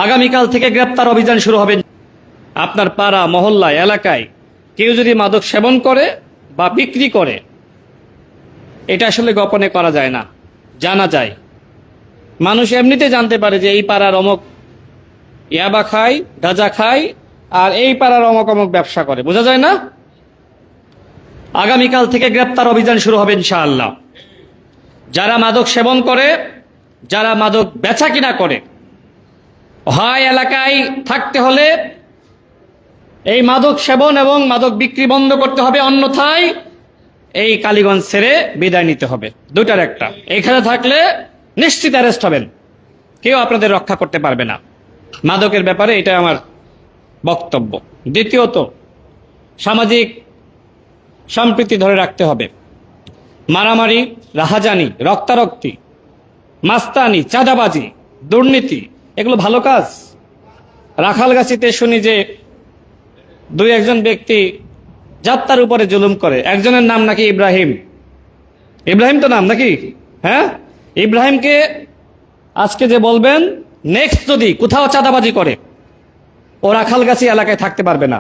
আগামীকাল থেকে গ্রেপ্তার অভিযান শুরু হবে। আপনার পাড়া মহল্লায় এলাকায় কেউ যদি মাদক সেবন করে বা বিক্রি করে, এটা আসলে গোপনে করা যায় না, জানা যায়। মানুষ এমনিতে জানতে পারে যে এই পাড়ার অমুক ইয়াবা খায়, গাঁজা খায়, আর এই পাড়ার অমুক অমুক ব্যবসা করে, বোঝা যায় না? আগামীকাল থেকে গ্রেপ্তার অভিযান শুরু হবে ইনশাআল্লাহ। যারা মাদক সেবন করে, যারা মাদক বেচা কিনা করে, হয় এলাকায় থাকতে হলে এই মাদক সেবন এবং মাদক বিক্রি বন্ধ করতে হবে, অন্যথায় এই কালীগঞ্জ ছেড়ে বিদায় নিতে হবে। দুটার একটা। এখানে থাকলে নিশ্চিত অ্যারেস্ট হবেন, কেউ আপনাদের রক্ষা করতে পারবে না। মাদকের ব্যাপারে এটা আমার বক্তব্য। দ্বিতীয়ত, সামাজিক সম্প্রীতি ধরে রাখতে হবে। মারামারি, রাহাজানি, রক্তারক্তি, মাস্তানি, চাঁদাবাজি, দুর্নীতি, এগুলো ভালো কাজ? রাখালগাছিতে শুনি যে দুই একজন ব্যক্তি যাত্রার উপরে জুলুম করে। একজনের নাম নাকি ইব্রাহিম। ইব্রাহিম তো নাম নাকি? হ্যাঁ, ইব্রাহিমকে আজকে যে বলবেন, নেক্সট যদি কোথাও চাঁদাবাজি করে, ও রাখালগাছি এলাকায় থাকতে পারবে না।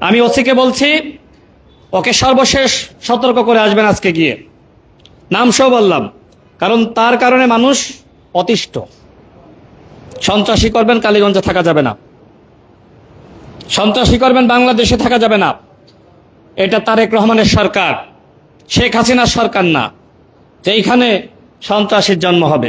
আমি ওসিকে বলছি, ওকে সর্বশেষ সতর্ক করে আসবেন আজকে গিয়ে। নাম সহ বললাম, কারণ তার কারণে মানুষ অতিষ্ঠ। সন্ত্রাসী করবেন, কালীগঞ্জে থাকা যাবে না। সন্ত্রাসী করবেন, বাংলাদেশে থাকা যাবে না। এটা তারেক রহমানের সরকার, শেখ হাসিনার সরকার না, যে এইখানে সন্ত্রাসীর জন্ম হবে।